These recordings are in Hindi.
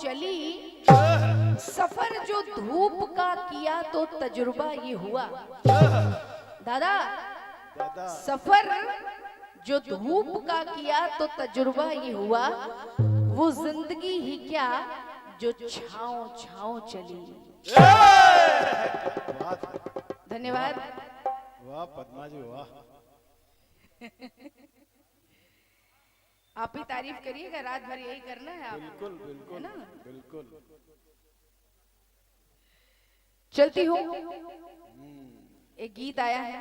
चली, सफर जो धूप का किया तो तजुर्बा ये हुआ। दादा, सफर जो धूप का किया तो तजुर्बा ये हुआ, वो जिंदगी ही क्या जो छाँव छाँव चली। धन्यवाद। वाह पद्मा जी वाह। आप ही तारीफ करिएगा, रात भर यही करना है आप। बिल्कुल बिल्कुल है ना? बिल्कुल। चलती हूँ, एक गीत आया है,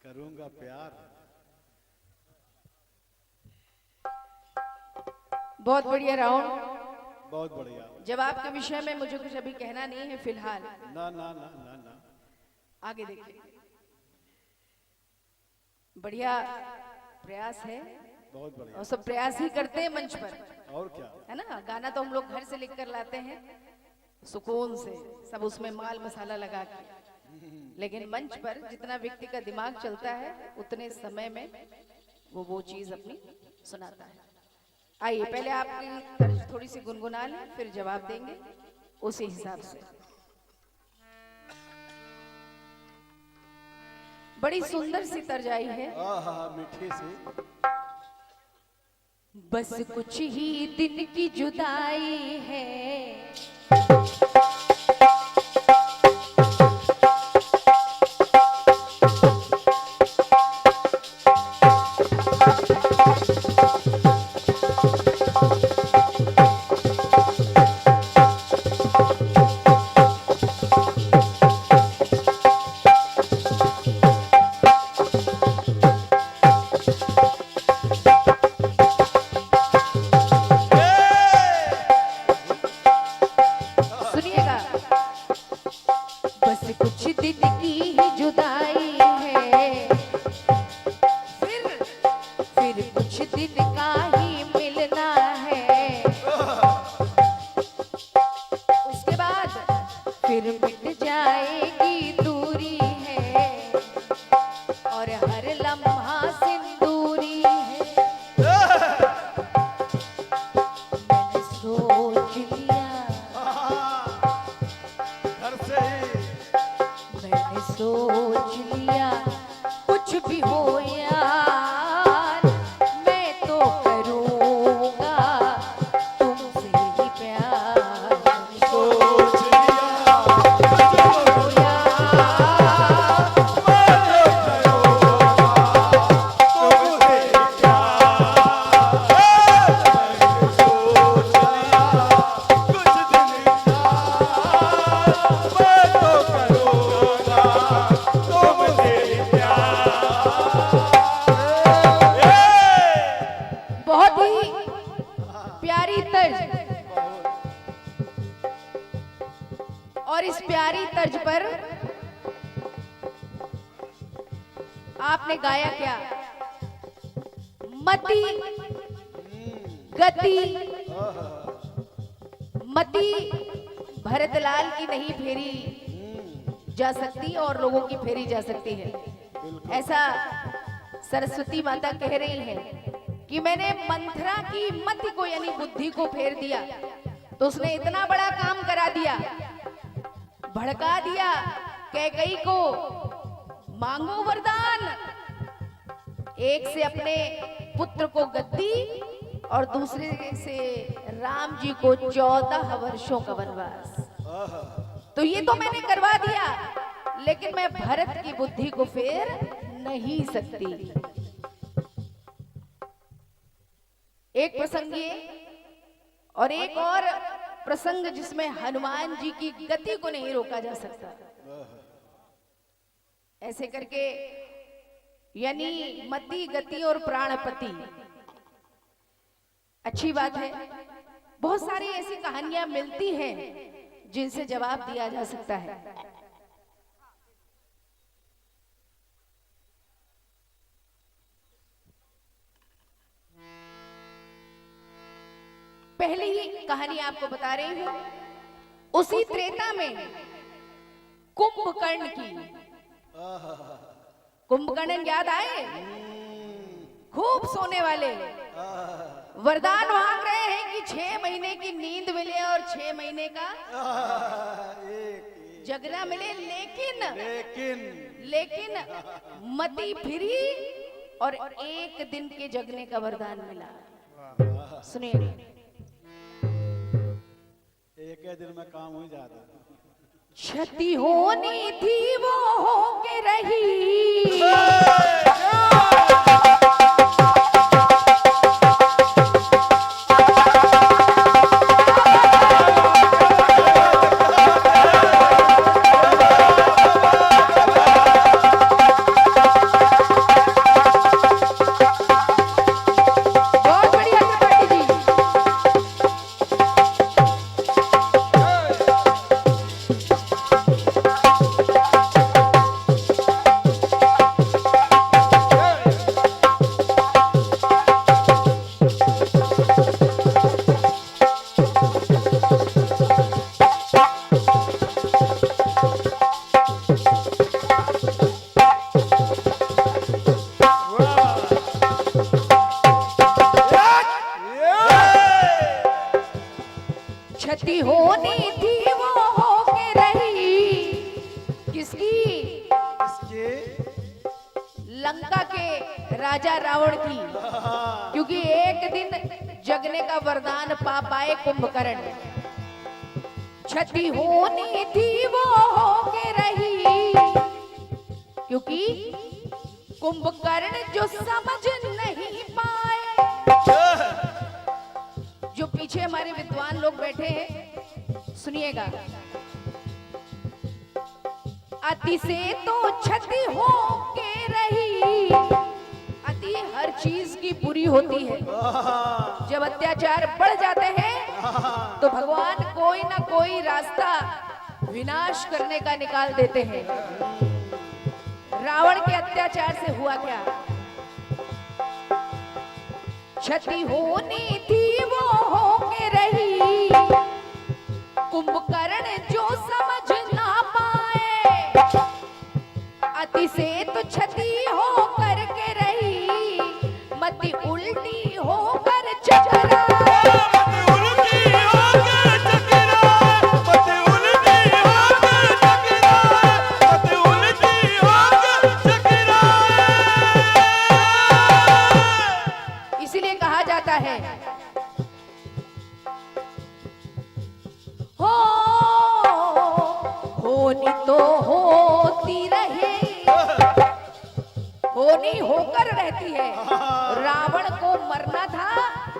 करूंगा प्यार। बहुत बढ़िया राउंड। बहुत बढ़िया। जवाब के विषय में मुझे कुछ अभी कहना नहीं है फिलहाल। ना ना ना ना ना, आगे देखिए। बढ़िया प्रयास है, बहुत बढ़िया। और सब प्रयास ही करते हैं मंच पर, और क्या। है ना? गाना तो हम लोग घर से लिख कर लाते हैं सुकून से, सब उसमें माल मसाला लगा के, लेकिन मंच पर जितना व्यक्ति का दिमाग चलता है उतने समय में वो चीज अपनी सुनाता है। आइए, पहले आपकी तर्ज थोड़ी सी गुनगुना लें, फिर जवाब देंगे उसी हिसाब से। बड़ी सुंदर सी तर्ज आई है। मीठी सी। बस कुछ ही दिन की जुदाई है, और इस प्यारी तर्ज पर आपने गाया क्या? मति गति, मति भरतलाल की नहीं फेरी जा सकती और लोगों की फेरी जा सकती है। ऐसा सरस्वती माता कह रही है कि मैंने मंथरा की मति को यानी बुद्धि को फेर दिया, तो उसने इतना बड़ा काम करा दिया, भड़का दिया कैकई को, मांगो वरदान, एक से अपने पुत्र को गद्दी और दूसरे से राम जी को 14 वर्षों का वनवास। तो ये तो मैंने करवा दिया, लेकिन मैं भरत की बुद्धि को फेर नहीं सकती। एक प्रसंग ये, और एक और प्रसंग जिसमें हनुमान जी की गति को नहीं रोका जा सकता। ऐसे करके यानी मति गति और प्राणपति, अच्छी बात है। बहुत सारी ऐसी कहानियां मिलती हैं जिनसे जवाब दिया जा सकता है। पहले ही कहानी आपको बता रही हूं, उसी त्रेता में कुंभकर्ण की, कुंभकर्ण याद आए? खूब सोने वाले, वरदान मांग रहे हैं 6 महीने की नींद मिले और 6 महीने का एक जगना मिले, लेकिन लेकिन लेकिन मती फिरी और 1 दिन के जगने का वरदान मिला। सुनिए, एक ही दिन में काम हो जाता। क्षति होनी थी वो होके रही, क्षति होनी थी वो होके रही। किसकी? इसके लंका के राजा रावण की, क्योंकि 1 दिन जगने का वरदान पा पाए कुंभकर्ण। क्षति होनी थी वो होके रही, क्योंकि कुंभकर्ण जो समझ नहीं पाए। जो पीछे हमारे विद्वान लोग बैठे हैं, सुनिएगा। अति से तो क्षति हो के रही। अति हर चीज की बुरी होती है। जब अत्याचार बढ़ जाते हैं तो भगवान कोई ना कोई रास्ता विनाश करने का निकाल देते हैं। रावण के अत्याचार से हुआ क्या? क्षति होनी थी वो होके रही, कुंभकर्ण जो समझ ना पाए। अति से तो क्षति हो करके रही, मति उल्टी होकर चकरा। होनी तो होती रहे, होनी होकर रहती है। रावण को मरना था,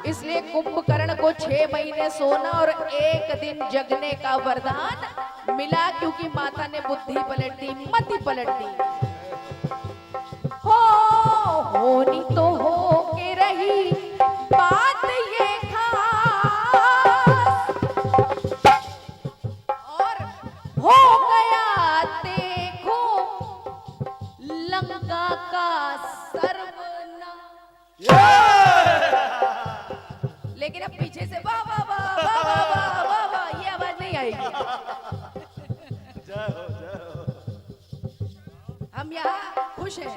इसलिए कुंभकर्ण को 6 महीने सोना और 1 दिन जगने का वरदान मिला, क्योंकि माता ने बुद्धि पलट दी, मति पलट दी। होनी तो हो के रही, बात ये हो गया देखो लंका का सर्वनाश। लेकिन अब पीछे से वाह वाह वाह वाह वाह वाह वाह वाह ये आवाज नहीं आएगी। हम यहाँ खुश हैं,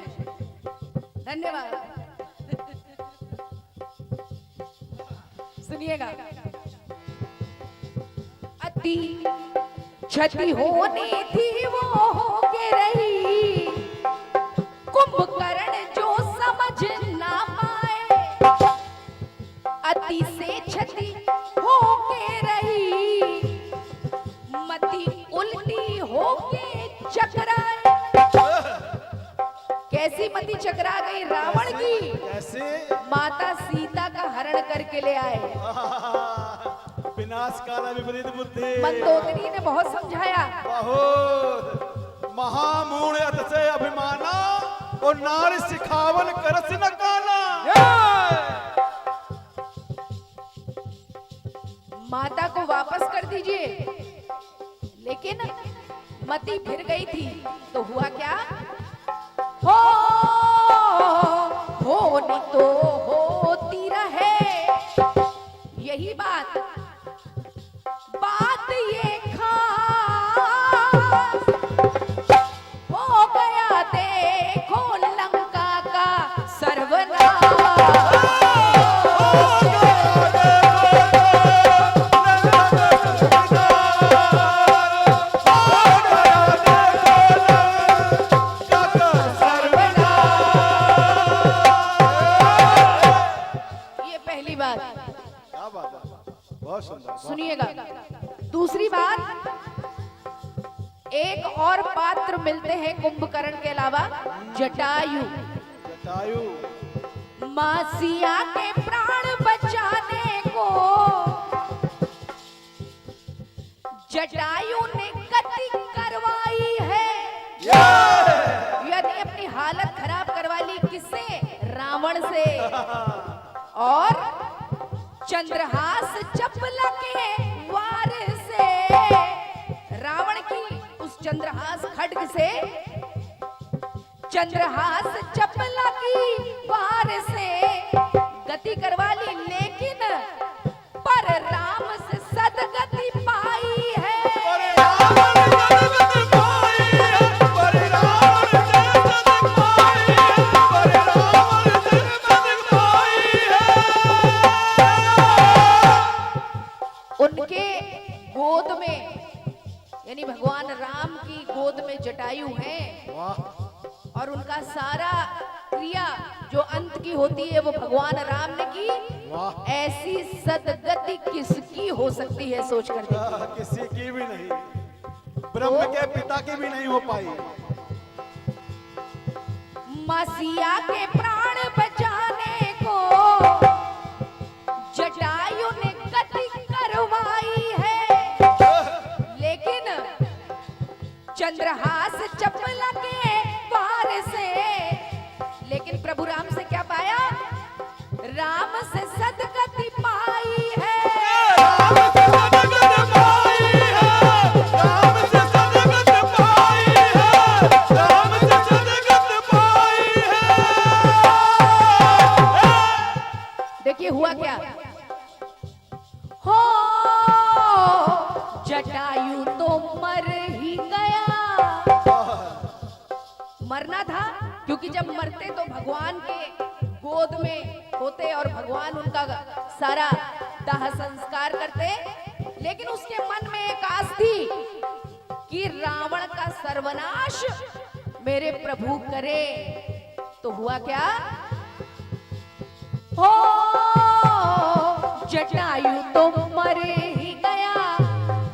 धन्यवाद। सुनिएगा, अति क्षति होनी थी वो होके रही, कुंभकर्ण जो समझ ना पाए। अति से क्षति होके रही, मति उल्टी होके चकराए। कैसी मति चकरा गई रावण की? कैसे? माता सीता का हरण करके ले आए। विनाश काला विपरीत बुद्धि। मंदोदरी ने बहुत समझाया, बहुत महामूढ़ अतिशय अभिमाना और नारी सिखावन करस न काना। माता को वापस कर दीजिए। लेकिन मति फिर गई थी, तो हुआ क्या? होनी तो होती रहे, यही बात ये खास हो गया देखो लंका का सर्वनाश। क्या बात है, बहुत सुंदर। सुनिएगा। दूसरी बात, एक और पात्र मिलते हैं कुंभकर्ण के अलावा, जटायु। जटायु मासिया के प्राण बचाने को जटायु ने गति करवाई है। यदि अपनी हालत खराब करवा ली, किससे? रावण से। और चंद्रहास चपला के वार से, रावण की उस चंद्रहास खड्ग से, चंद्रहास चपला की वार से गति करवा ली, लेकिन पर राम से सदगति पाई है। उनके गोद में, यानी भगवान राम की गोद में जटायु है, और उनका सारा क्रिया जो अंत की होती है वो भगवान राम ने की। ऐसी सदगति किसकी हो सकती है, सोच कर देखिए। किसी की भी नहीं, ब्रह्म के पिता की भी नहीं हो पाई। मसीहा के प्राण बचाने को जटायु ने गति करवाई है, लेकिन चंद्रहास चपला के वार से, लेकिन प्रभु राम से क्या पाया? राम से सदगति पाई है। देखिए हुआ क्या। हो जटायु तो मर ही गया। मरना था, क्योंकि जब मरते तो भगवान के गोद में होते और भगवान उनका सारा दाह संस्कार करते, लेकिन उसके मन में एक आस थी कि रावण का सर्वनाश मेरे प्रभु करे। तो हुआ क्या? हो जटायु तो मर ही गया,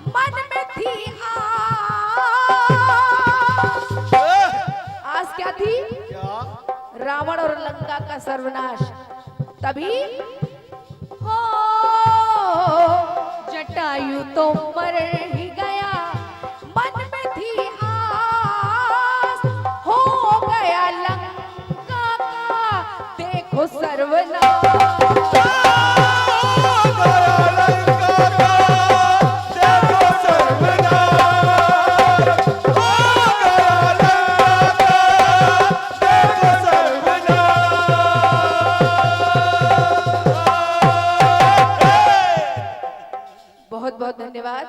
मन में थी आस क्या थी? रावण और लंका का सर्वनाश। तभी हो जटायु तो मर ही गया, मन में थी आस, हो गया लंका का देखो सर्वनाश। बहुत बहुत धन्यवाद।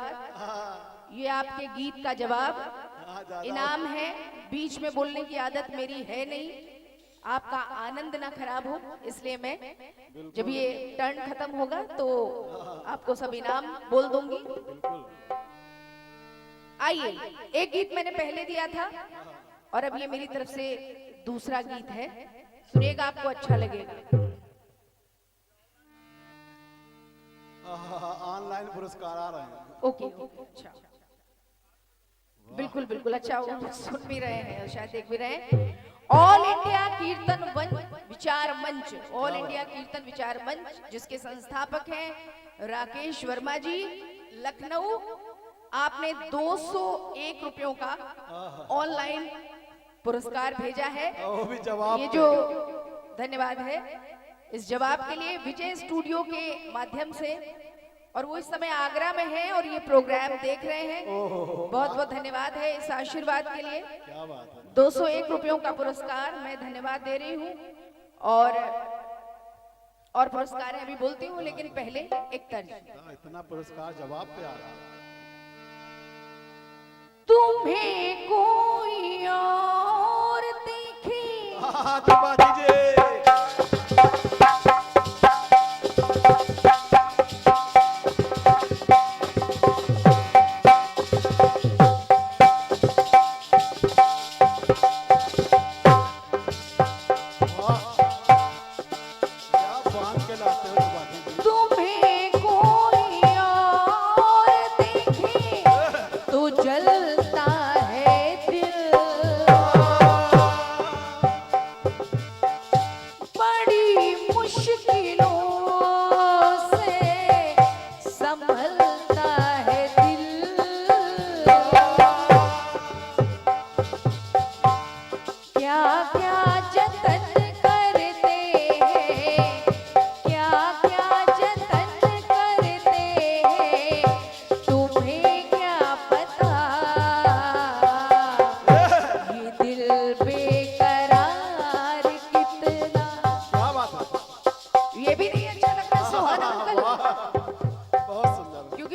ये आपके गीत का जवाब इनाम है। बीच में बोलने की आदत मेरी है नहीं, आपका आनंद ना खराब हो, इसलिए मैं जब ये टर्न खत्म होगा तो आपको सब इनाम बोल दूंगी। आइए, एक गीत मैंने पहले दिया था और अब ये मेरी तरफ से दूसरा गीत है, सुनिएगा, आपको अच्छा लगेगा। ऑनलाइन पुरस्कार आ रहे हैं। ओके, अच्छा, बिल्कुल बिल्कुल, अच्छा, वो सुन भी रहे हैं और शायद देख भी रहे हैं। ऑल इंडिया कीर्तन विचार मंच, ऑल इंडिया कीर्तन विचार मंच, जिसके संस्थापक हैं राकेश वर्मा जी, लखनऊ। आपने 201 रुपयों का ऑनलाइन पुरस्कार भेजा है। वो भी जवाब, ये जो धन्यवाद है इस जवाब के लिए विजय स्टूडियो के माध्यम से, और वो इस समय आगरा में है और ये प्रोग्राम देख रहे हैं। बहुत बहुत धन्यवाद है इस आशीर्वाद के लिए। क्या बात है। 201 रुपयों का पुरस्कार मैं धन्यवाद दे रही हूँ, और पुरस्कार अभी बोलती हूँ, लेकिन पहले एक तर्ज। इतना पुरस्कार जवाब पे आ रहा है। तुम्हें कोई और देखे, दबा दीजिए। तुम्हें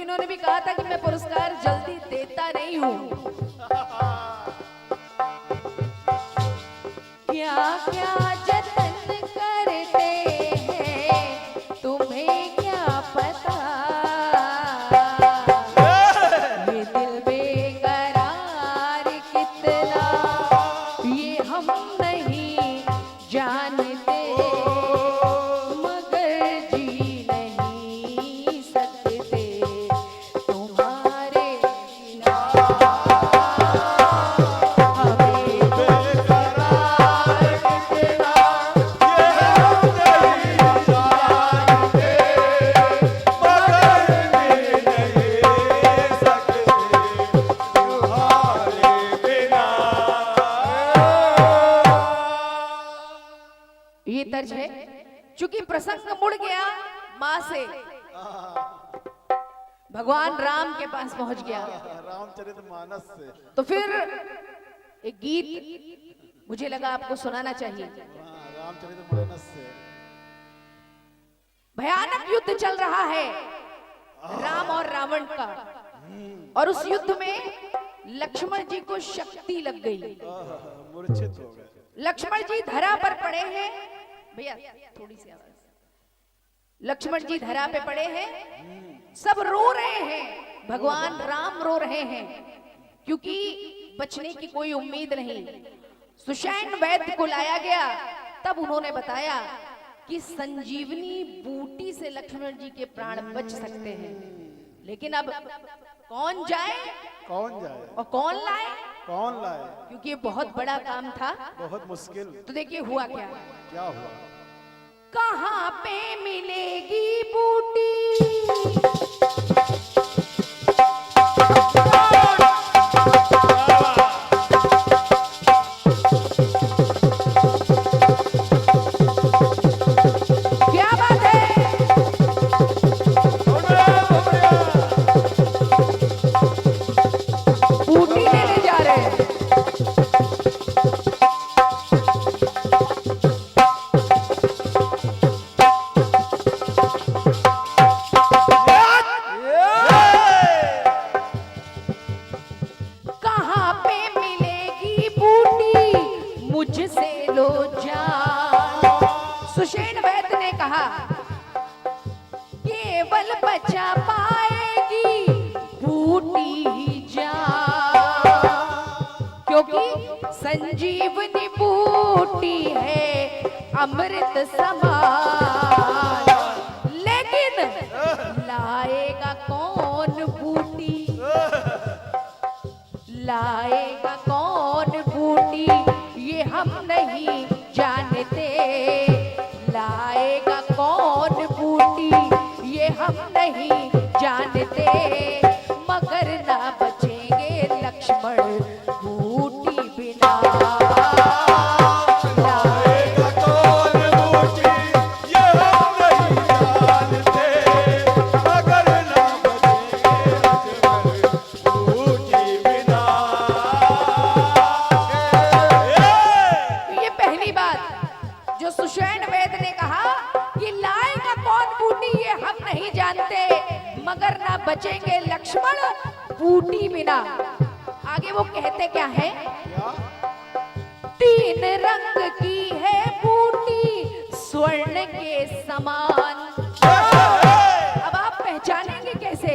क्योंकि उन्होंने भी कहा था कि मैं पुरस्कार जल्दी देता नहीं हूं। क्या क्या जतन करते हैं तुम्हें क्या पता, ये दिल बेकरार कितना ये हम नहीं जानते, मगर जी नहीं सकते तुम्हारे बिना, हमें बेकरार कितना ये हम नहीं जानते, मगर जी नहीं सकते तुम्हारे बिना। ये तर्ज है। चूंकि प्रसंग मुड़ गया माँ से, भगवान राम के पास पहुंच गया, रामचरितमानस से। तो फिर एक गीत मुझे लगा आपको सुनाना चाहिए। रामचरितमानस से। भयानक युद्ध चल रहा है राम और रावण का, और उस युद्ध में लक्ष्मण जी को शक्ति लग गई। मूर्छित हो गए। लक्ष्मण जी धरा पर पड़े हैं, भैया थोड़ी सी आवाज। लक्ष्मण जी धरा पे पड़े हैं, सब रो रहे हैं, भगवान राम रो रहे हैं, क्योंकि बचने की कोई उम्मीद नहीं। सुषैण वैद्य को लाया गया, तब उन्होंने बताया कि संजीवनी बूटी से लक्ष्मण जी के प्राण बच सकते हैं। लेकिन अब कौन जाए कौन जाए और कौन लाए, कौन लाए, क्योंकि ये बहुत बड़ा काम था। बहुत मुश्किल। तो देखिए हुआ क्या। क्या हुआ? कहाँ पे मिलेगी बूटी, क्या बात है, बूटी लेने जा रहे हैं। कहाँ पे मिलेगी बूटी मुझसे लो जान, सुषेण वैद्य ने कहा केवल बचा पाएगी बूटी ही जान, क्योंकि संजीवनी बूटी है अमृत समान। लेकिन लाएगा कौन बूटी, लाएगा कौन बूटी ये हम नहीं जानते, लाएगा कौन बूटी ये हम नहीं जानते, मगर ना बचेंगे लक्ष्मण बूटी बिना। लाएगा कौन बूटी ये हम नहीं जानते, मगर ना बचेंगे लक्ष्मण बूटी बिना। ये पहली बात जो सुषैण वैद्य ने कहा कि लाएगा कौन बूटी ये हम नहीं जानते, मगर ना बचेंगे लक्ष्मण बूटी बिना। आगे वो कहते क्या है, तीन रंग की है बूटी स्वर्ण के समान। अब आप पहचानेंगे कैसे,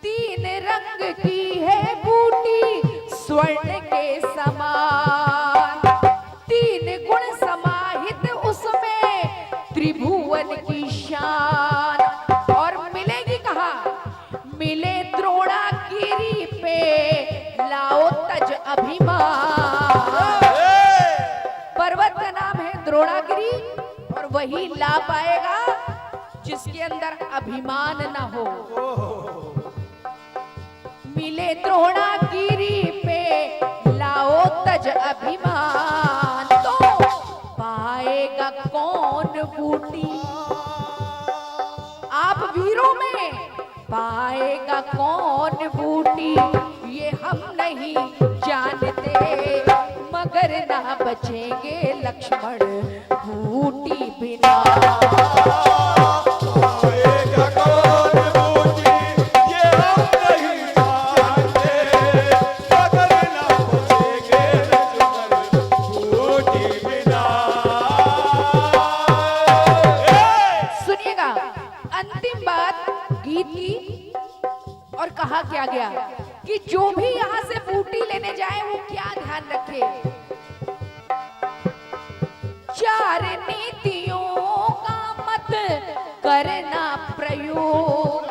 तीन रंग की है बूटी स्वर्ण के समान, तीन गुण समाहित उसमें त्रिभुवन की शान। और मिलेगी कहाँ, मिले द्रोणागिरी पे लाओ तज अभिमान। पर्वत का नाम है द्रोणागिरी, और वही ला पाएगा जिसके अंदर अभिमान ना हो। मिले द्रोणागिरी पे लाओ तज अभिमान, तो पाएगा कौन बूटी, आप वीरों में पाएगा कौन बूटी ये हम नहीं जानते, मगर ना बचेंगे लक्ष्मण बूटी बिना। लाएगा कौन बूटी अंतिम बात गीत की, और कहा क्या गया कि जो भी यहाँ से बूटी लेने जाए वो क्या ध्यान रखे, 4 नीतियों का मत करना प्रयोग।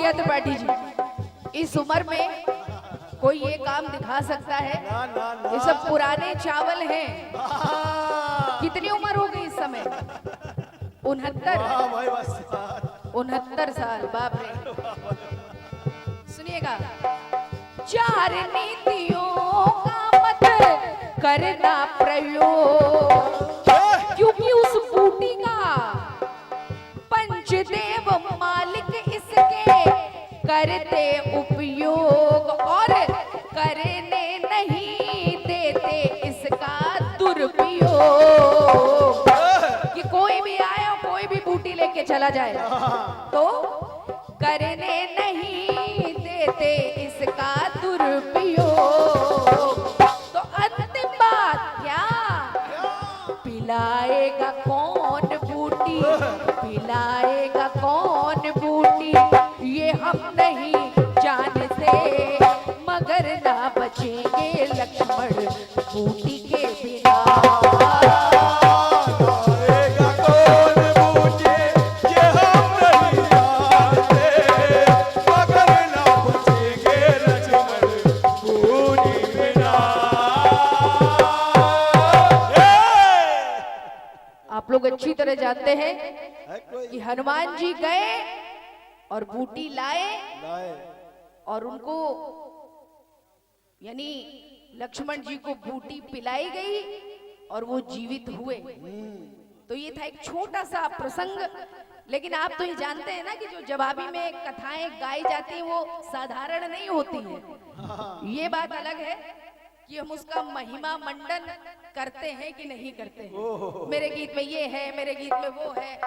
त्रिपाठी जी, इस उम्र में कोई ये काम दिखा सकता है? ये सब पुराने चावल हैं। कितनी उम्र हो गई इस समय? 69 साल। बाप रे। सुनिएगा, 4 नीतियों का मत करना प्रयोग, क्योंकि उस बूटी का पंचदेव मालिक इसके करते उपयोग और करने नहीं देते इसका दुरुपयोग। कि कोई भी आए और कोई भी बूटी लेके चला जाए तो करने नहीं देते इसका दुरुपयोग। तो अंतिम बात क्या, पिलाएगा कौन बूटी, पिलाएगा कौन बूटी ये हम नहीं जानते, मगर ना बचेंगे लक्ष्मण बूटी के बिना। आप लोग अच्छी तरह जानते हैं कि हनुमान जी गए और बूटी लाए और उनको यानी लक्ष्मण जी को बूटी पिलाई गई और वो जीवित हुए। तो ये था एक छोटा सा प्रसंग। लेकिन आप तो ये जानते हैं ना कि जो जवाबी में कथाएं गाई जाती हैं वो साधारण नहीं होती है। ये बात अलग है कि हम उसका महिमा मंडन करते हैं कि नहीं करते हैं। मेरे गीत में ये है, मेरे गीत में वो है,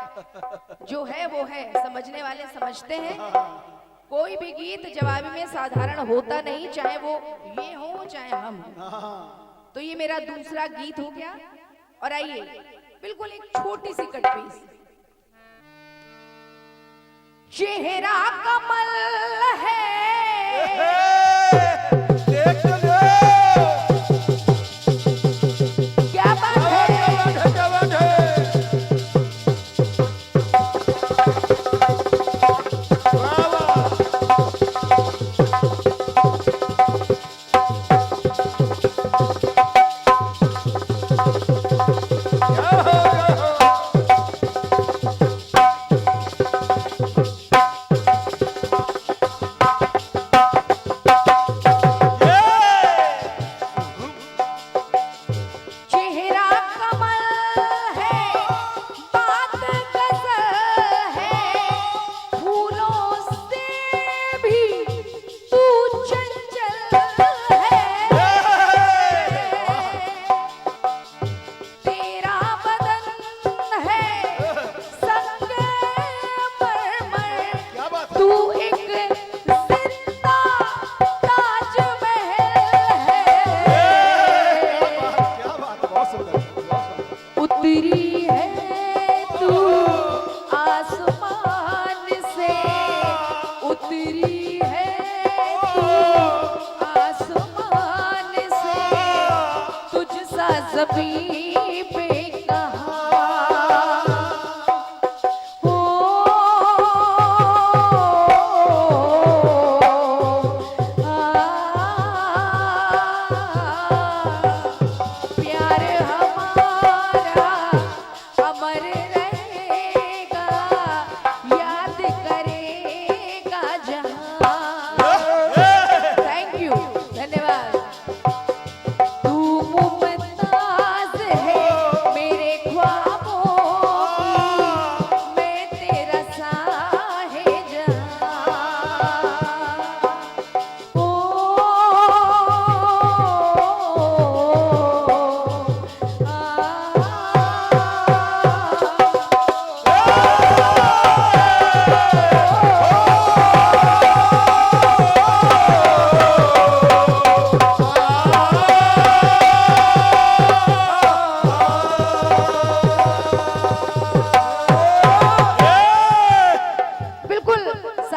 जो है वो है, समझने वाले समझते हैं। कोई भी गीत जवाबी में साधारण होता नहीं, चाहे वो ये हो चाहे हम। तो ये मेरा दूसरा गीत हो गया। और आइए बिल्कुल एक छोटी सी कट पीस। चेहरा कमल है,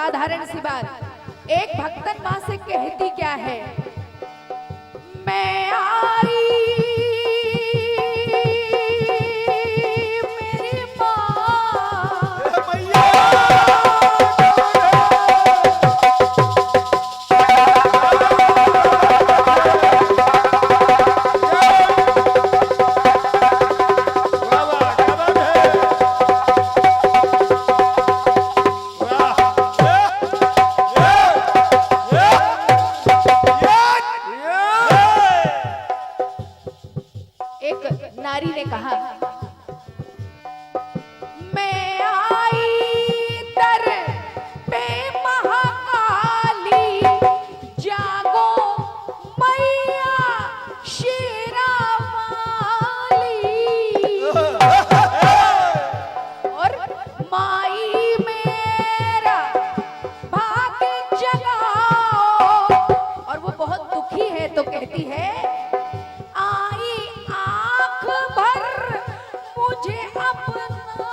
साधारण सी बात। एक भक्तन माँ से कहती क्या है, मैं आई मेरी माँ, मैया एक नारी ने कहा, मैं आई दर पे महाकाली, जागो मैया शेरा वाली, और माई मेरा भाग जगाओ। और वो बहुत दुखी है तो कहती है, आई आंख भर मुझे अपनाओ,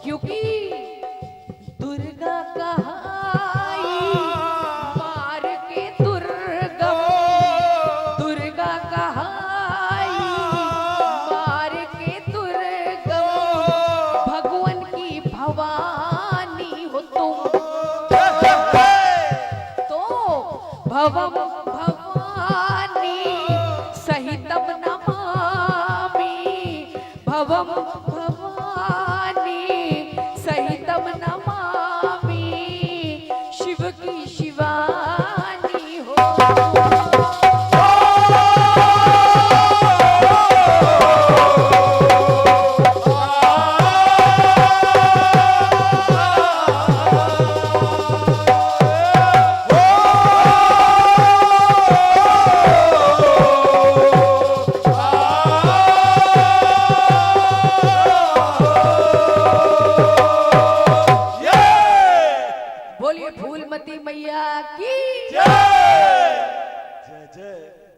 क्योंकि दुर्गा कहाई मार के दुर्गम, दुर्गा कहाई मार के दुर्गम, भगवान की भवानी हो तुम, तो भवम भवानी सहितम नमामि, भवम भवानी सहितम नमामि, शिव की शिवानी हो। बोलिए फूलमती मैया की। जय जय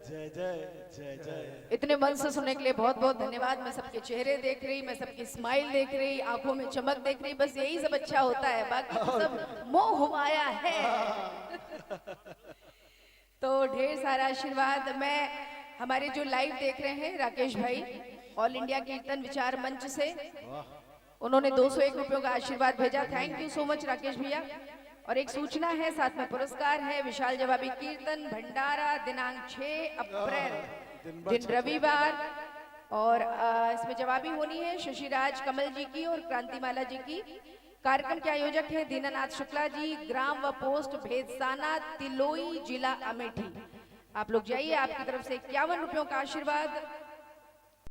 जय जय जय जय। इतने मन से सुनने के लिए बहुत बहुत धन्यवाद। मैं सबके चेहरे देख रही, मैं सबकी स्माइल देख रही, आंखों में चमक देख रही, बस यही सब अच्छा होता है, बाकी तो सब मोह हुमाया है। तो ढेर सारा आशीर्वाद। मैं हमारे जो लाइव देख रहे हैं राकेश भाई, ऑल इंडिया कीर्तन विचार मंच से, उन्होंने 201 रुपयों का आशीर्वाद भेजा। Thank you so much Rakesh भैया। और एक सूचना है, साथ में पुरस्कार है। विशाल जवाबी कीर्तन भंडारा दिनांक 6 अप्रैल दिन रविवार, और इसमें जवाबी होनी है शशिराज कमल जी की और क्रांतिमाला जी की। कार्यक्रम के आयोजक हैं दीनानाथ शुक्ला जी, ग्राम व पोस्ट भेदसाना, तिलोई, जिला अमेठी। आप लोग जाइए, आपकी तरफ से 51 रुपयों का आशीर्वाद